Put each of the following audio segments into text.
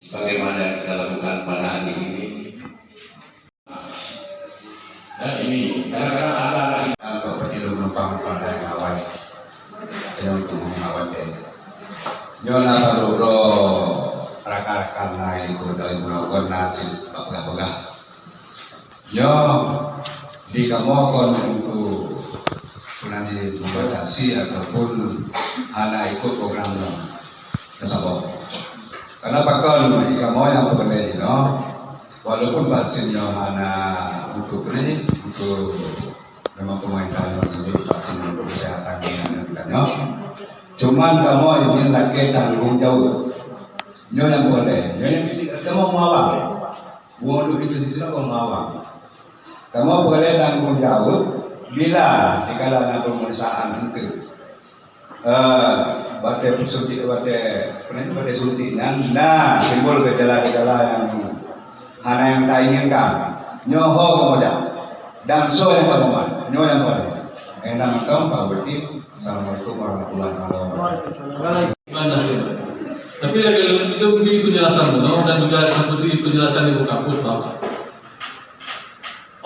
Bagaimana yang kita lakukan pada hari ini? Nah ini kadang-kadang ada atau perlu menumpang pada kawan yang untuk mengawal dia. Nyola baru rakan-rakan lain itu dari melakukan nasi pegah-pegah. Nyo di kamu akan untuk nanti membatasi ataupun anak ikut program tersebut. Kenapa kan kamu yang berbeda, no? Walaupun vaksinnya hanya untuk ini, untuk memang pemerintah ini vaksin untuk kesehatan dan cuman kamu ini lagi tanggung jawab. Nyo yang boleh, nyo yang bisa kamu mau awal, untuk itu sisi kamu mau awal. Kamu boleh tanggung jawab bila di kalangan pemeriksaan itu. Pada suntik pada suntikan, nah timbul gejala-gejala yang hana yang tak inginkan, nyoho kemudian dan so yang bermomen, nyoho yang boleh. Enak kamu Pak Budi. Assalamualaikum warahmatullahi wabarakatuh. Tapi lagi itu di penjelasan dan juga seperti penjelasan Ibu Kapus Pak.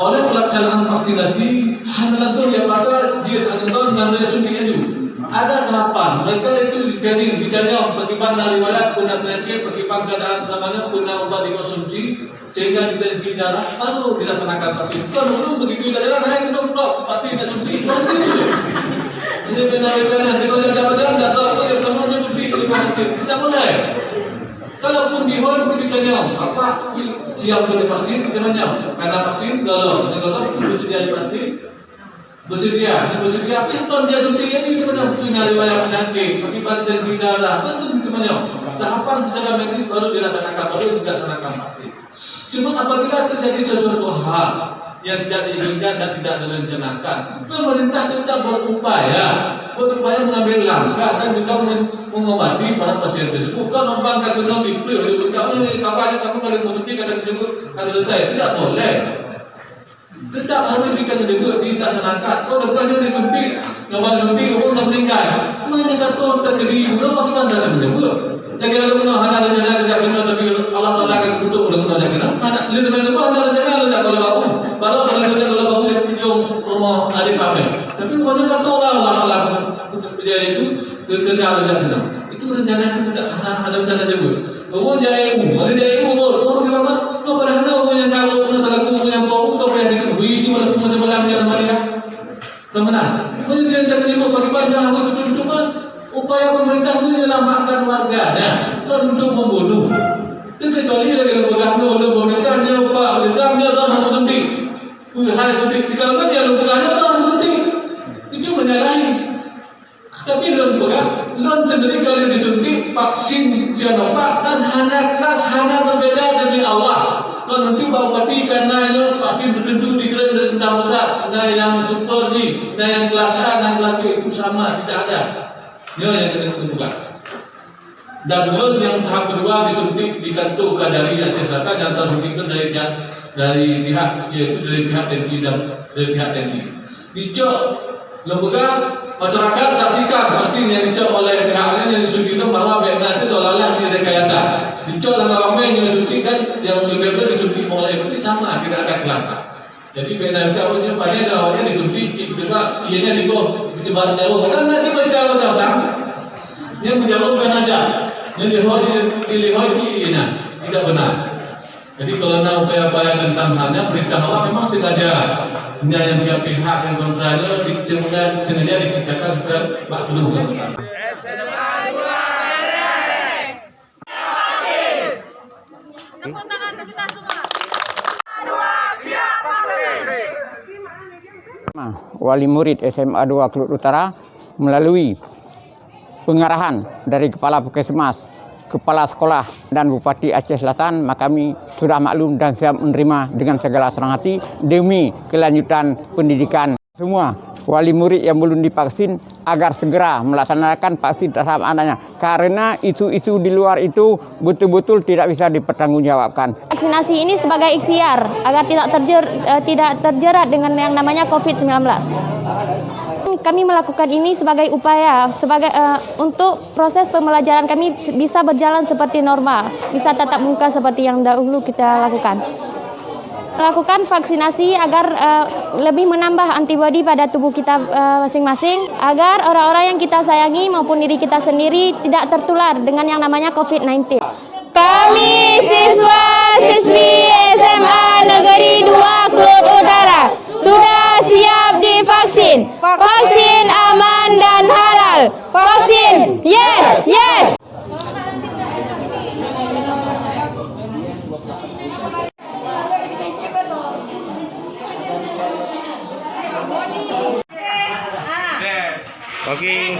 Oleh pelaksanaan vaksinasi, hanya ya pasal dia akan namanya suntik itu. Ada tahapan, mereka itu di-scanning, ditanya bagaimana riwayat punya penyakit, bagaimana keadaan zamannya punya obat dikonsumsi, sehingga ditensi darah, baru dilaksanakan vaksin. Kalau belum begitu daerah naik dok, pasti tidak suntik, nanti dulu. Ini benar-benar nanti kalau jalan-jalan nggak tahu apa yang semuanya suntik di vaksin, tidak boleh. Kalaupun di hall itu ditanya, apa siap untuk vaksin, ditanya, karena vaksin galau, kalau bersedia divaksin. Bersedia, tapi kalau dia suntik ini kita punya riwayat penyakit, akibat tensi darah, tentu kita tahapan secara medis baru dilaksanakan, baru dilaksanakan vaksin. Cuma apabila terjadi sesuatu hal yang tidak diinginkan dan tidak direncanakan, pemerintah tetap berupaya mengambil langkah dan juga mengobati para pasien tersebut. Bukan membangkang dengan dipilih, kamu paling mengerti kata tersebut, kata saya tidak boleh. Tetap harus dilaksanakan. Oh, lepas disempit, lepas disempit, orang meninggal. Mana kata terjadi ibu, bagaimana cara menyebut? Jadi kalau kita hanya rencana kerja kita, tapi Allah Taala akan tutup oleh kita jangan. Mana? Lihat sebenarnya apa hanya rencana lu tak kalau kamu. Kalau kamu dia pinjam rumah adik kami. Tapi mana kata Allah dia itu rencana kerja. Itu rencana itu tidak ada rencana jebul. Umur jaya ibu, ada jaya ibu umur bagaimana? Kau pada hendak umur yang kalau umur terlalu umur yang bau kau payah dikubui cuma umur sebelah dia Maria. Teman-teman, mana dia rencana jebul bagaimana harus duduk kan? Upaya pemerintah itu menyelamatkan warganya, bukan untuk membunuh. Itu kecuali lagi bergabung oleh pemerintah dia upah dia harus suntik. Harus suntik. Kalau dia bergabung harus suntik. Itu menyalahi. Tapi lon sendiri kalau disuntik vaksin Sinovac dan hanya kelas hanya berbeda demi Allah. Kalau nanti bawa pati karena vaksin tertentu dikira tentang besar, ada yang super G, ada yang kelas A dan kelas B itu sama, tidak ada. Ini yang kita tentukan. Dan lon yang tahap kedua disuntik ditentukan dari kesehatan yang tersuntikkan dari pihak yaitu dari pihak TNI dan dari pihak TNI. Dicok lembaga masyarakat saksikan vaksin yang dicok oleh pihaknya yang disuntikkan bahwa BNA itu seolah-olah direkayasa. Dicok langkah ramai yang disuntikkan yang berbeda disuntik oleh itu sama, tidak ada kelangkaan. Jadi BNA itu awalnya pada awalnya disuntik, kedua ianya dicoba jauh. Kan nanti berjauh jauh yang menjauh bukan aja, yang dilihat ini tidak benar. Jadi kalau nak upaya-upaya tentang halnya perintah Allah memang sengaja yang pihak yang kontranya sengaja diciptakan ke Pak Guru. Tepuk tangan untuk kita semua. Wali murid SMA 2 Kelut Utara melalui pengarahan dari Kepala Puskesmas, Kepala Sekolah dan Bupati Aceh Selatan, maka kami sudah maklum dan siap menerima dengan segala senang hati demi kelanjutan pendidikan semua wali murid yang belum divaksin agar segera melaksanakan vaksin terhadap anaknya, karena isu-isu di luar itu betul-betul tidak bisa dipertanggungjawabkan. Vaksinasi ini sebagai ikhtiar agar tidak terjerat dengan yang namanya COVID-19. memang kami melakukan ini sebagai upaya untuk proses pembelajaran kami bisa berjalan seperti normal, bisa tatap muka seperti yang dahulu kita lakukan. Melakukan vaksinasi agar lebih menambah antibodi pada tubuh kita masing-masing, agar orang-orang yang kita sayangi maupun diri kita sendiri tidak tertular dengan yang namanya COVID-19. Kami siswa-siswi SMA Negeri 2 Klut Utara sudah siap divaksin. Vaksin aman dan halal. Vaksin, yes, yes. Oke.